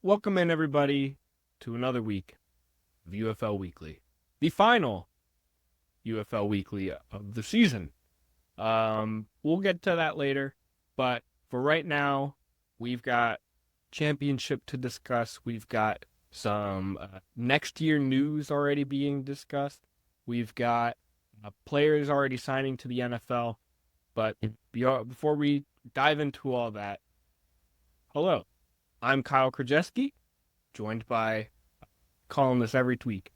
Welcome in, everybody, to another week of UFL Weekly, the final UFL Weekly of the season. We'll get to that later, but for right now, we've got championship to discuss. We've got some next year news already being discussed. We've got players already signing to the NFL. But before we dive into all that, hello, I'm Kyle Krajewski, joined by, calling this every week,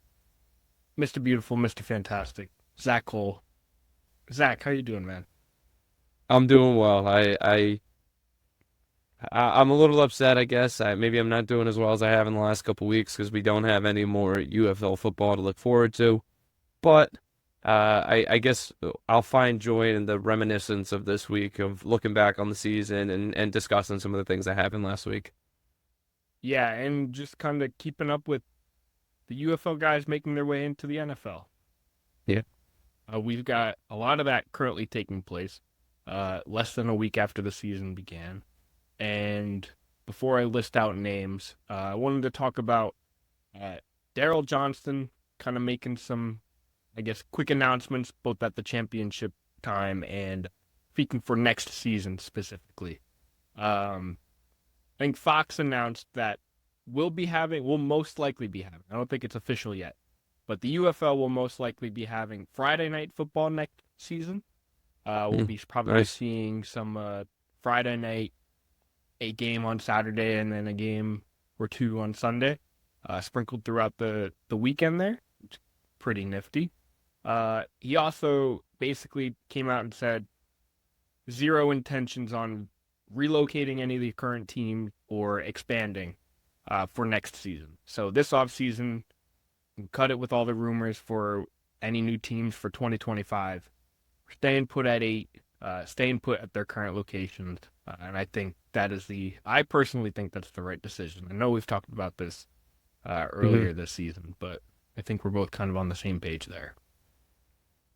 Mr. Beautiful, Mr. Fantastic, Zach Cole. Zach, how you doing, man? I'm doing well. I'm a little upset, I guess. Maybe I'm not doing as well as I have in the last couple weeks because we don't have any more UFL football to look forward to. But I guess I'll find joy in the reminiscence of this week of looking back on the season and discussing some of the things that happened last week. Yeah, and just kind of keeping up with the UFL guys making their way into the NFL. Yeah. We've got a lot of that currently taking place, less than a week after the season began. And before I list out names, I wanted to talk about uh, Daryl Johnston kind of making some, I guess, quick announcements both at the championship time and speaking for next season specifically. I think Fox announced that we'll most likely be having, I don't think it's official yet, but the UFL will most likely be having Friday night football next season. We'll be probably Nice. seeing some Friday night, a game on Saturday, and then a game or two on Sunday, sprinkled throughout the weekend there. It's pretty nifty. He also basically came out and said zero intentions on relocating any of the current team or expanding for next season. So this offseason, cut it with all the rumors for any new teams for 2025. Staying put at 8, staying put at their current locations. And I personally think that's the right decision. I know we've talked about this hmm earlier this season, but I think we're both kind of on the same page there.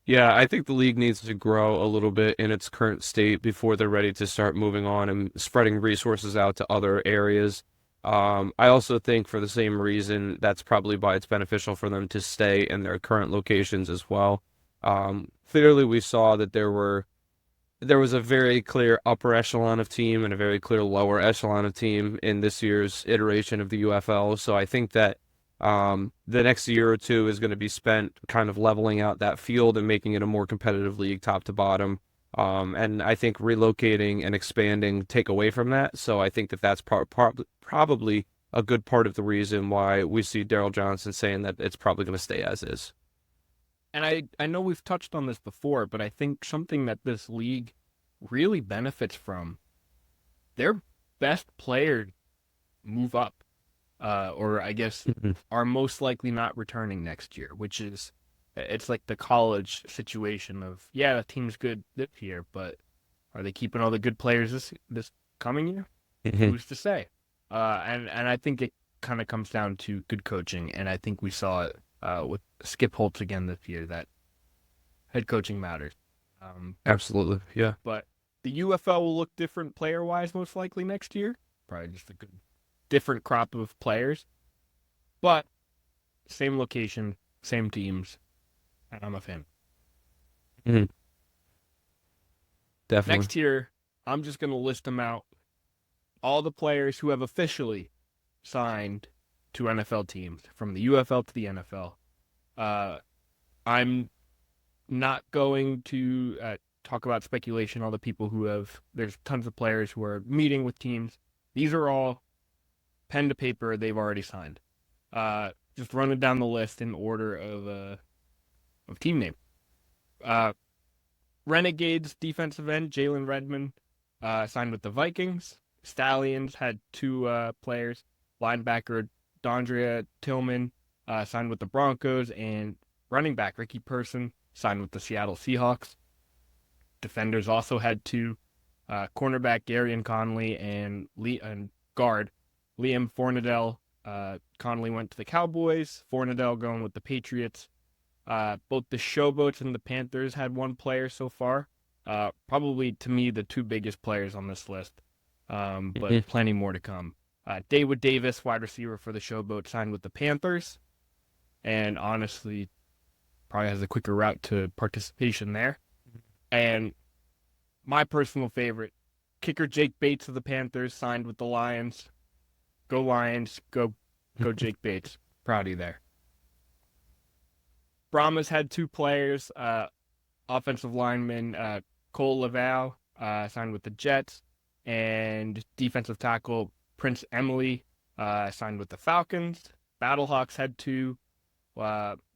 Yeah, I think the league needs to grow a little bit in its current state before they're ready to start moving on and spreading resources out to other areas. I also think for the same reason, that's probably why it's beneficial for them to stay in their current locations as well. Clearly, we saw that there was a very clear upper echelon of team and a very clear lower echelon of team in this year's iteration of the UFL. So I think that the next year or two is going to be spent kind of leveling out that field and making it a more competitive league top to bottom. And I think relocating and expanding take away from that. So I think that that's probably a good part of the reason why we see Daryl Johnson saying that it's probably going to stay as is. And I know we've touched on this before, but I think something that this league really benefits from, their best players move up, or I guess Mhm. are most likely not returning next year, which is, it's like the college situation of, yeah, the team's good this year, but are they keeping all the good players this coming year? Mhm. Who's to say? And I think it kind of comes down to good coaching, and I think we saw it with Skip Holtz again this year that head coaching matters. Um, Absolutely. Yeah. but the UFL will look different player wise most likely next year. Probably just a good different crop of players, but same location, same teams, and I'm a fan. Mhm. Definitely. Next year, I'm just gonna list them out. All the players who have officially signed to NFL teams from the UFL to the NFL. Uh, I'm not going to talk about speculation. All the people who have, there's tons of players who are meeting with teams. These are all pen to paper. They've already signed. Just running down the list in order of team name. Uh, Renegades defensive end Jalen Redmond signed with the Vikings. Stallions had two players. Linebacker Dondria Tillman signed with the Broncos, and running back Ricky Person signed with the Seattle Seahawks. Defenders also had two. Cornerback Gary Conley and guard Liam Fornadell. Conley went to the Cowboys. Fornadell going with the Patriots. Both the Showboats and the Panthers had one player so far. Probably to me the two biggest players on this list, but Mhm. plenty more to come. David Davis, wide receiver for the Showboat, signed with the Panthers, and honestly, probably has a quicker route to participation there. And my personal favorite, kicker Jake Bates of the Panthers signed with the Lions. Go Lions, go Jake Bates. Proud of you there. Brahmas had two players, offensive lineman Cole Laval signed with the Jets, and defensive tackle Prince Emily signed with the Falcons. Battlehawks had two.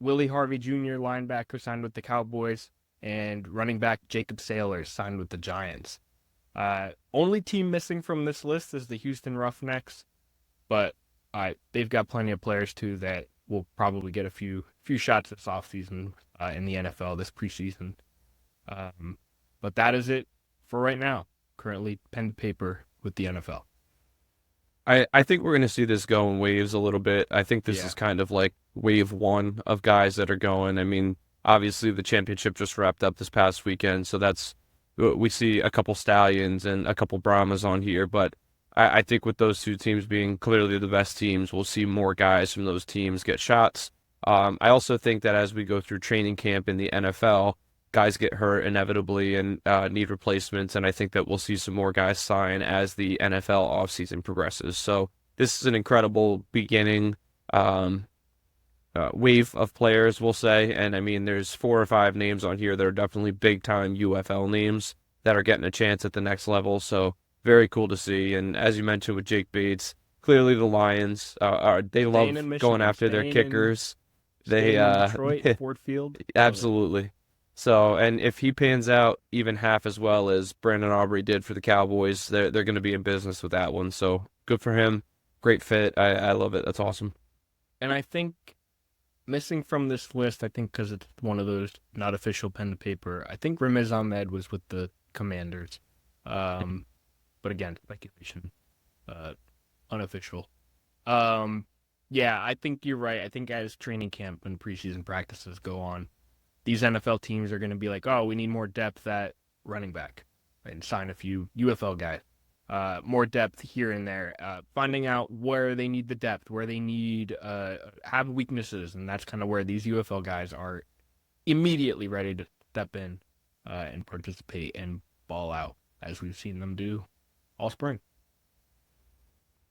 Willie Harvey Jr., linebacker, signed with the Cowboys, and running back Jacob Sailors signed with the Giants. Only team missing from this list is the Houston Roughnecks, but they've got plenty of players too that will probably get a few shots this offseason in the NFL this preseason. But that is it for right now. Currently pen to paper with the NFL. I think we're going to see this go in waves a little bit. I think this is kind of like wave one of guys that are going. I mean, obviously the championship just wrapped up this past weekend, so we see a couple Stallions and a couple Brahmas on here, but I think with those two teams being clearly the best teams, we'll see more guys from those teams get shots. I also think that as we go through training camp in the NFL, guys get hurt inevitably and need replacements, and I think that we'll see some more guys sign as the NFL offseason progresses. So this is an incredible beginning wave of players, we'll say, and I mean there's 4 or 5 names on here that are definitely big-time UFL names that are getting a chance at the next level, so very cool to see. And as you mentioned with Jake Bates, clearly the Lions, they love going after their kickers. They in Detroit, Ford Field. Absolutely. So, and if he pans out even half as well as Brandon Aubrey did for the Cowboys, they're going to be in business with that one. So good for him. Great fit. I love it. That's awesome. And I think missing from this list, I think because it's one of those not official pen to paper, I think Ramiz Ahmed was with the Commanders. But again, speculation, unofficial. Yeah, I think you're right. I think as training camp and preseason practices go on, these NFL teams are going to be like, oh, we need more depth at running back and sign a few UFL guys. More depth here and there. Finding out where they need the depth, where they need have weaknesses, and that's kind of where these UFL guys are immediately ready to step in and participate and ball out, as we've seen them do all spring.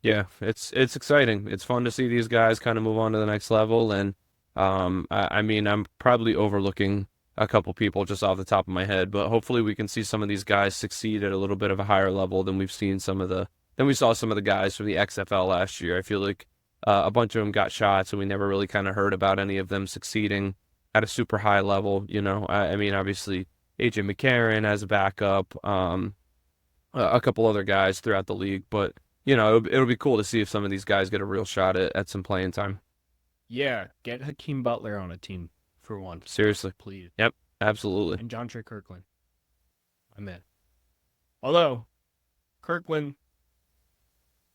Yeah, it's exciting. It's fun to see these guys kind of move on to the next level, and I mean, I'm probably overlooking a couple people just off the top of my head, but hopefully we can see some of these guys succeed at a little bit of a higher level than we saw some of the guys from the XFL last year. I feel like a bunch of them got shots, and we never really kind of heard about any of them succeeding at a super high level. You know, I mean, obviously AJ McCarron as a backup, a couple other guys throughout the league, but you know, it'll be cool to see if some of these guys get a real shot at some playing time. Yeah, get Hakeem Butler on a team for one. Seriously. Please. Yep, absolutely. And John Trey Kirkland. I'm in. Although, Kirkland,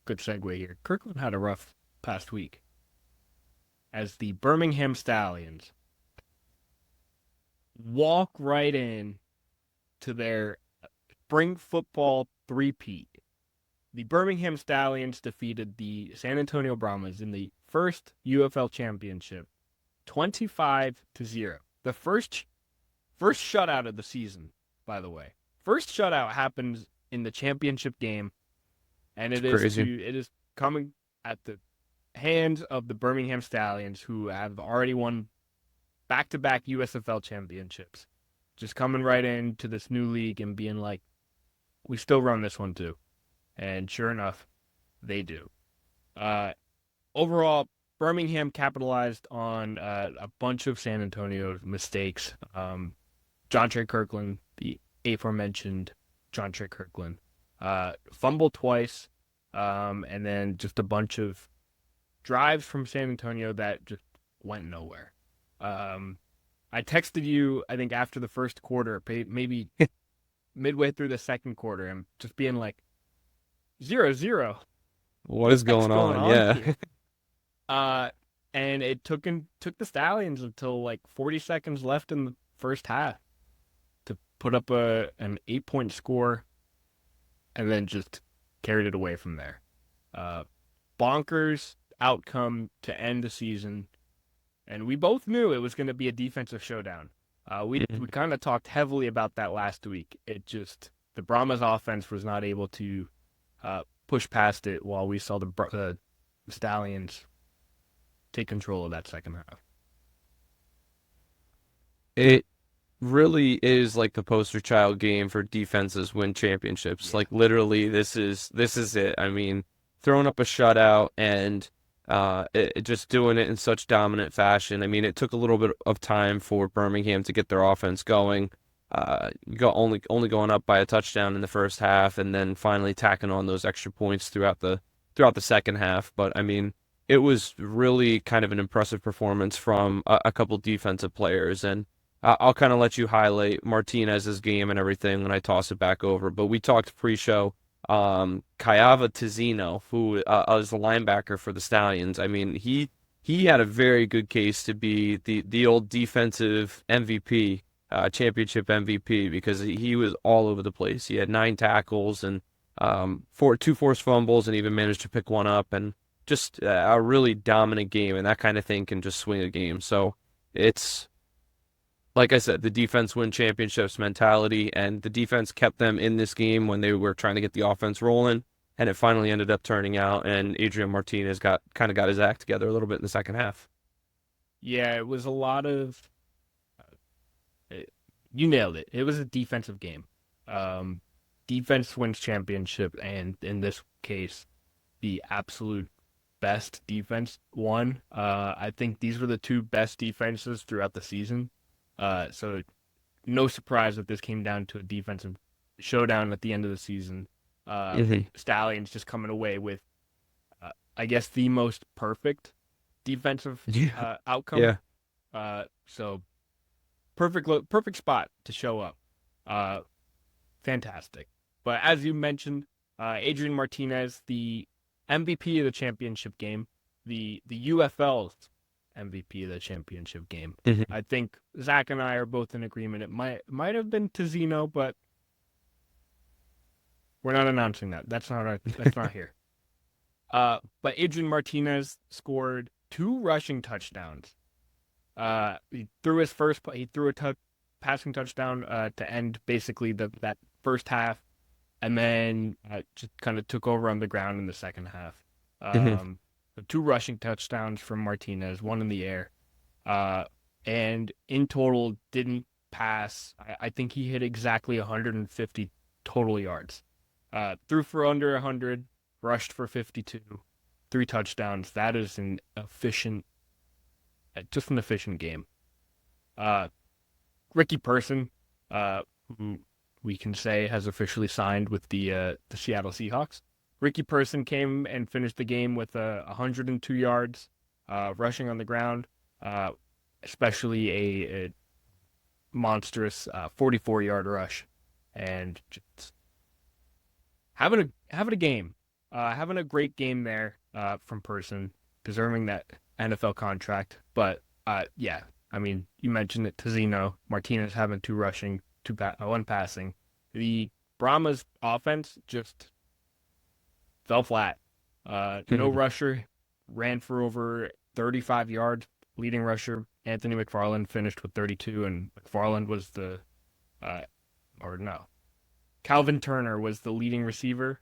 good segue here. Kirkland had a rough past week as the Birmingham Stallions walk right in to their spring football three-peat. The Birmingham Stallions defeated the San Antonio Brahmas in the first UFL championship 25-0. The first shutout of the season, by the way. First shutout happens in the championship game, and it is coming at the hands of the Birmingham Stallions, who have already won back-to-back USFL championships. Just coming right into this new league and being like, we still run this one too. And sure enough, they do. Overall, Birmingham capitalized on a bunch of San Antonio's mistakes. John Trey Kirkland, the aforementioned John Trey Kirkland, fumbled twice, and then just a bunch of drives from San Antonio that just went nowhere. I texted you, I think, after the first quarter, maybe midway through the second quarter, and just being like, 0-0. What is going on? Yeah. And it took the Stallions until like 40 seconds left in the first half to put up an 8-point score, and then just carried it away from there. bonkers outcome to end the season, and we both knew it was going to be a defensive showdown. We kind of talked heavily about that last week. It just the Brahmas offense was not able to push past it, while we saw the Stallions take control of that second half. It really is like the poster child game for defenses win championships. Yeah. Like literally, this is it. I mean, throwing up a shutout and just doing it in such dominant fashion. I mean, it took a little bit of time for Birmingham to get their offense going. Only going up by a touchdown in the first half, and then finally tacking on those extra points throughout the second half. But I mean, it was really kind of an impressive performance from a couple defensive players, and I'll kind of let you highlight Martinez's game and everything when I toss it back over. But we talked pre-show. Kayava Tizino, who is the linebacker for the Stallions. I mean, he had a very good case to be the old defensive MVP, championship MVP, because he was all over the place. He had 9 tackles and two forced fumbles, and even managed to pick one up, and just a really dominant game. And that kind of thing can just swing a game. So it's, like I said, the defense win championships mentality, and the defense kept them in this game when they were trying to get the offense rolling, and it finally ended up turning out, and Adrian Martinez got his act together a little bit in the second half. Yeah, it was a lot of. You nailed it. It was a defensive game. Defense wins championship, and in this case, the absolute best defense won. I think these were the two best defenses throughout the season. So no surprise that this came down to a defensive showdown at the end of the season. Stallions just coming away with, I guess, the most perfect defensive outcome. So perfect spot to show up. Fantastic. But as you mentioned, Adrian Martinez, the MVP of the championship game, the UFL's MVP of the championship game. I think Zach and I are both in agreement. It might have been Tizino, but we're not announcing that. That's not here. But Adrian Martinez scored 2 rushing touchdowns. He threw a passing touchdown to end basically that first half, and then just kind of took over on the ground in the second half. So 2 rushing touchdowns from Martinez, 1 in the air, and in total didn't pass. I think he hit exactly 150 total yards. Threw for under 100, rushed for 52, 3 touchdowns. That is an efficient game. Ricky Person, who we can say has officially signed with the Seattle Seahawks. Ricky Person came and finished the game with 102 yards, rushing on the ground, especially a monstrous 44-yard rush, and just having a game, having a great game there from Person, deserving that NFL contract. But yeah, I mean, you mentioned it, Tizino, Martinez having 2 rushing, 1 passing. The Brahmas offense just fell flat. No rusher, ran for over 35 yards. Leading rusher, Anthony McFarland, finished with 32, and McFarland was Calvin Turner was the leading receiver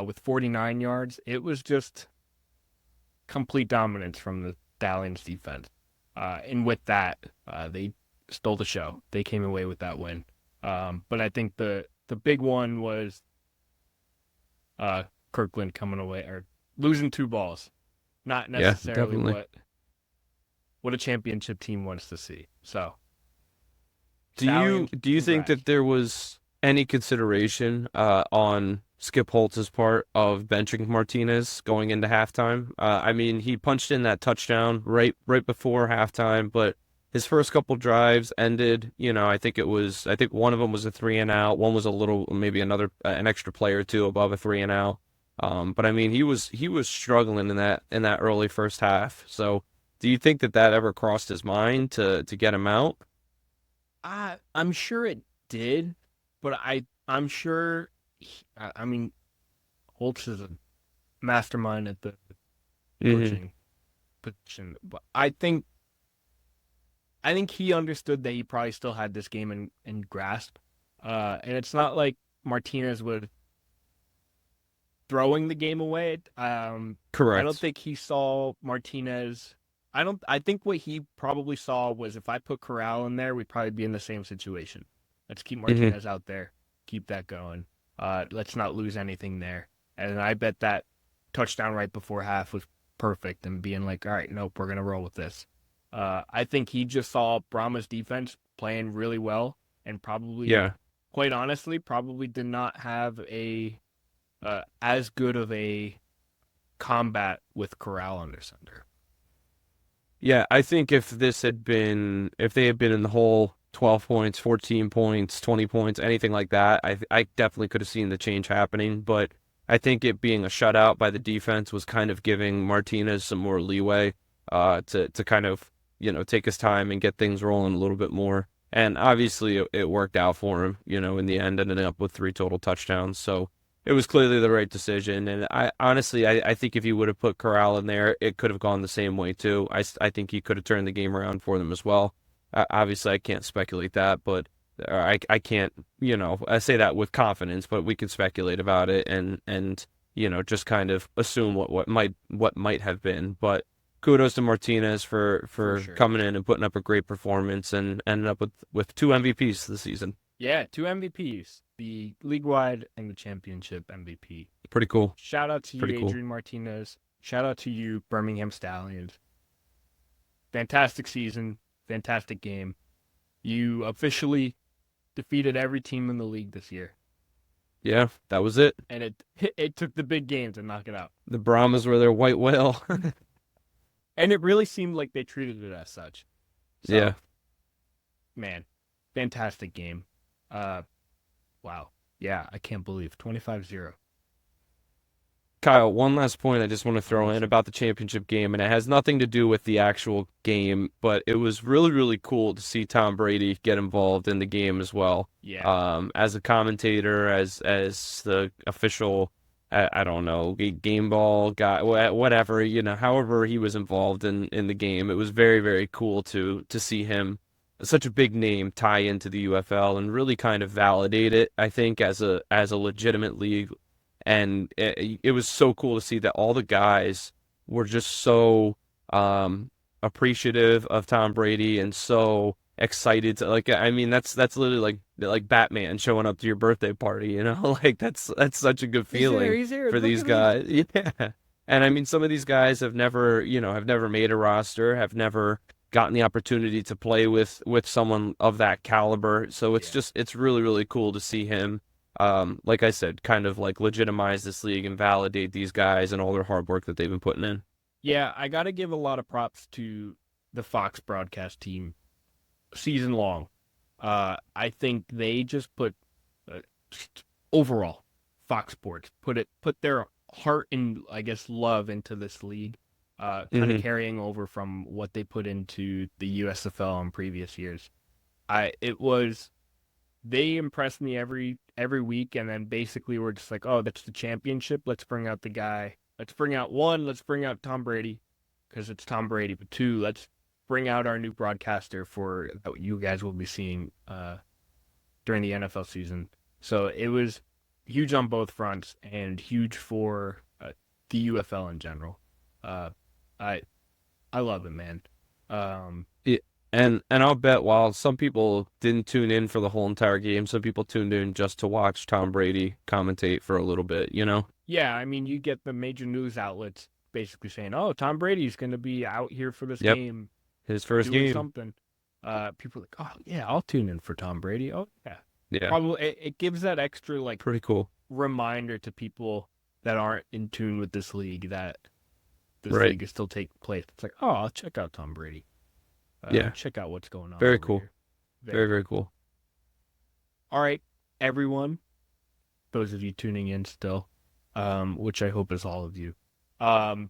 with 49 yards. It was just complete dominance from the Stallions defense. And with that, they stole the show. They came away with that win. But I think the big one was Kirkland coming away or losing 2 balls. Not necessarily what a championship team wants to see. So, do you think that there was any consideration on Skip Holtz's part of benching Martinez going into halftime? I mean, he punched in that touchdown right before halftime, but his first couple drives ended, I think one of them was a 3-and-out, one was maybe an extra play or 2 above a 3-and-out. But I mean, he was struggling in that early first half. So, do you think that ever crossed his mind to get him out? I'm sure it did, but I'm sure. I mean, Holtz is a mastermind at the Hmm. coaching position. But I think he understood that he probably still had this game in grasp. And it's not like Martinez was throwing the game away. I don't Correct. think he saw Martinez. I think what he probably saw was if I put Corral in there, we'd probably be in the same situation. Let's keep Hmm. Martinez out there, keep that going. Let's not lose anything there. And I bet that touchdown right before half was perfect and being like, all right, nope, we're gonna roll with this. I think he just saw Brahma's defense playing really well and probably, Yeah. quite honestly, probably did not have a as good of a combat with Corral under center. Yeah, I think if they had been in the whole 12 points, 14 points, 20 points, anything like that, I definitely could have seen the change happening. But I think it being a shutout by the defense was kind of giving Martinez some more leeway, to kind of, take his time and get things rolling a little bit more. And obviously it worked out for him, in the end, ended up with 3 total touchdowns. So it was clearly the right decision. And I honestly, I think if you would have put Corral in there, it could have gone the same way too. I think he could have turned the game around for them as well. Obviously, I can't speculate that, but I can't, I say that with confidence, but we can speculate about it and just kind of assume what might have been. But kudos to Martinez For for sure. coming in and putting up a great performance and ended up with 2 MVPs this season. Yeah, two MVPs, the league wide and the championship MVP. Pretty cool. Shout out to you, Pretty cool. Adrian Martinez. Shout out to you, Birmingham Stallions. Fantastic season, fantastic game. You officially defeated every team in the league this year, Yeah, that was it. and it took the big game to knock it out. The Brahmas were their white whale. And it really seemed like they treated it as such. Yeah. So, man, fantastic game. Uh, wow. Yeah, I can't believe 25-0. Kyle, one last point I just want to I'm throw in listening. about the championship game, and it has nothing to do with the actual game, but it was really, really cool to see Tom Brady get involved in the game as well. Yeah. As a commentator, as the official, I don't know, game ball guy, whatever, however he was involved in the game. It was very, very cool to see him, such a big name, tie into the UFL and really kind of validate it, I think, as a legitimate league. And it was so cool to see that all the guys were just so appreciative of Tom Brady and so excited to, like, I mean, that's literally like Batman showing up to your birthday party, like that's such a good He's here. feeling He's here. for Look these at me. guys. Yeah. And I mean, some of these guys have never made a roster, have never gotten the opportunity to play with someone of that caliber. So Yeah. it's really, really cool to see him, like I said, kind of like legitimize this league and validate these guys and all their hard work that they've been putting in. Yeah, I got to give a lot of props to the Fox broadcast team season long. I think they just put uh, overall Fox Sports put their heart and I guess love into this league. Kind of Hmm. carrying over from what they put into the USFL in previous years. It was they impressed me every week, and then basically we're just like, oh, that's the championship. Let's bring out the guy. Let's bring out one. Let's bring out Tom Brady because it's Tom Brady. But two, let's bring out our new broadcaster for that you guys will be seeing during the NFL season. So it was huge on both fronts and huge for the UFL in general. Uh, I I love it, man. Um, Yeah. And I'll bet while some people didn't tune in for the whole entire game, some people tuned in just to watch Tom Brady commentate for a little bit. Yeah, I mean, you get the major news outlets basically saying, "Oh, Tom Brady's going to be out here for this Yep, game, his first doing game. something." People are like, "Oh, yeah, I'll tune in for Tom Brady." Oh, yeah, Yeah, probably it gives that extra like pretty cool. reminder to people that aren't in tune with this league that this Right. league is still taking place. It's like, oh, I'll check out Tom Brady. Yeah, Check out what's going on very over cool. here. Very Very, very cool. cool. All right, everyone, those of you tuning in still, which I hope is all of you. Um,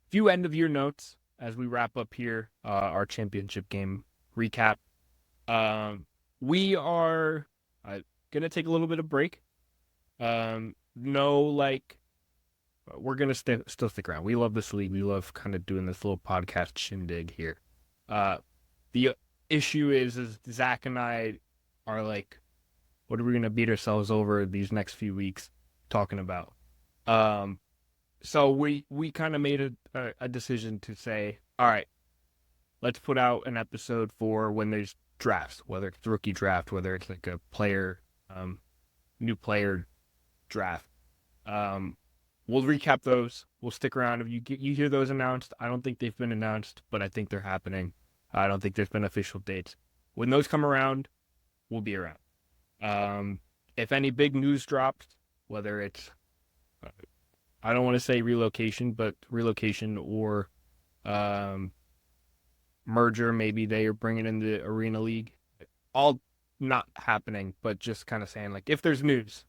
few end of year notes as we wrap up here our championship game recap. We are gonna take a little bit of break. No, like But we're gonna still stick around. We love this league. We love kind of doing this little podcast shindig here. The issue is Zach and I are like, what are we gonna beat ourselves over these next few weeks talking about? So we kind of made a decision to say, all right, let's put out an episode for when there's drafts, whether it's rookie draft, whether it's like a player, new player draft. We'll recap those. We'll stick around if you hear those announced. I don't think they've been announced, but I think they're happening. I don't think there's been official dates. When those come around, we'll be around. If any big news drops, whether it's I don't want to say relocation, but relocation or merger, maybe they are bringing in the Arena League. All not happening, but just kind of saying, like, if there's news,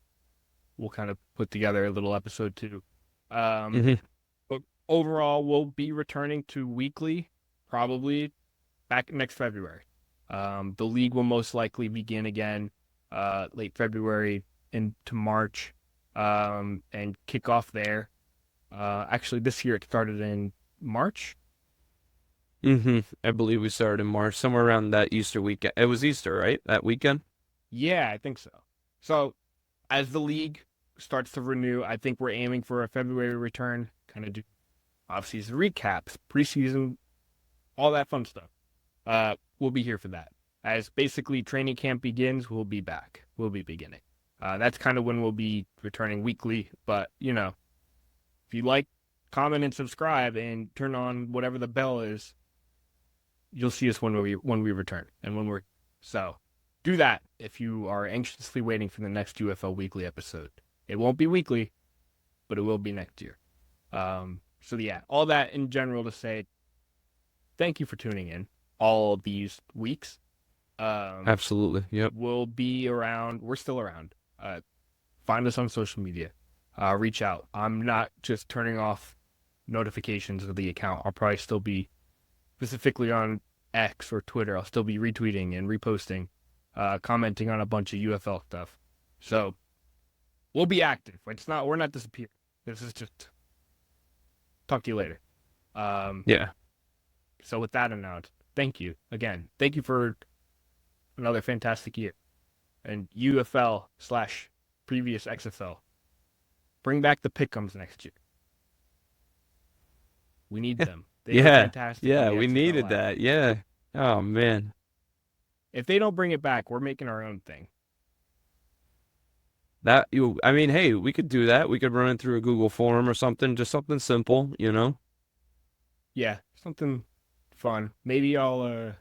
we'll kind of put together a little episode too. But overall, we'll be returning to weekly, probably back next February. The league will most likely begin again late February into March and kick off there. Actually, this year it started in March. I believe we started in March, somewhere around that Easter weekend. It was Easter, right? That weekend? Yeah, I think so. So as the league starts to renew, I think we're aiming for a February return, kind of do off-season recaps, preseason, all that fun stuff. We'll be here for that. As basically training camp begins, we'll be back. We'll be beginning. That's kind of when we'll be returning weekly. But, you know, if you like, comment and subscribe and turn on whatever the bell is, you'll see us when we return and when we're so. Do that if you are anxiously waiting for the next UFL weekly episode. It won't be weekly, but it will be next year. So yeah, all that in general to say, thank you for tuning in all these weeks. Absolutely. Yep. We'll be around. We're still around. Find us on social media. Reach out. I'm not just turning off notifications of the account. I'll probably still be specifically on X or Twitter. I'll still be retweeting and reposting, commenting on a bunch of UFL stuff. So we'll be active. We're not disappearing. This is just talk to you later. Yeah. So with that announced, thank you again. Thank you for another fantastic year. And UFL / previous XFL. Bring back the pick'ems next year. We need them. They were fantastic. Yeah, we XFL needed last that. year. Yeah. Oh man. If they don't bring it back, we're making our own thing. I mean, hey, we could do that. We could run it through a Google form or something, just something simple, you know? Yeah, something fun. Maybe I'll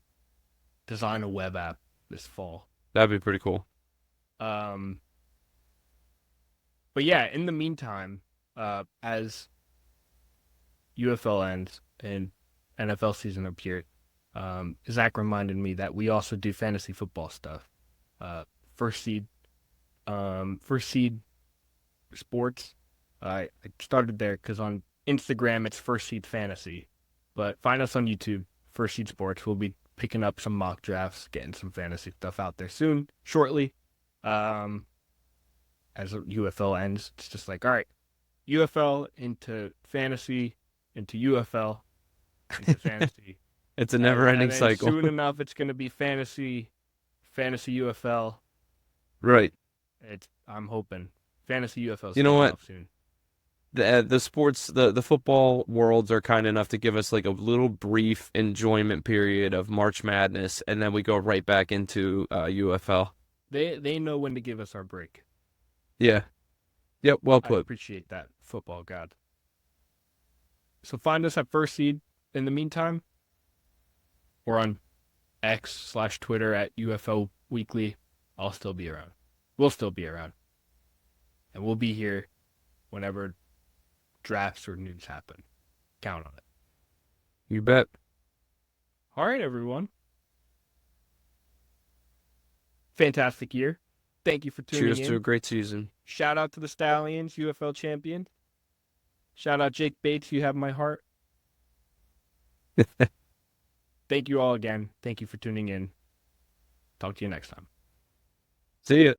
design a web app this fall. That'd be pretty cool. But yeah, in the meantime, as UFL ends and NFL season appeared, Zach reminded me that we also do fantasy football stuff. First seed sports. I started there because on Instagram it's First Seed Fantasy, but find us on YouTube, First Seed Sports. We'll be picking up some mock drafts, getting some fantasy stuff out there shortly. As UFL ends, it's just like, all right, UFL into fantasy, into UFL, into fantasy. It's a never-ending cycle. Soon enough, it's going to be fantasy UFL. Right. I'm hoping fantasy UFL. You know what? Soon. The sports, the football worlds are kind enough to give us like a little brief enjoyment period of March Madness, and then we go right back into UFL. They know when to give us our break. Yeah. Yep. Well put. I appreciate that, football god. So find us at First Seed. In the meantime, we're on X / Twitter at UFL Weekly. I'll still be around. We'll still be around. And we'll be here whenever drafts or news happen. Count on it. You bet. All right, everyone. Fantastic year. Thank you for tuning in. Cheers to a great season. Shout out to the Stallions, UFL champion. Shout out Jake Bates, you have my heart. Thank you all again. Thank you for tuning in. Talk to you next time. See ya.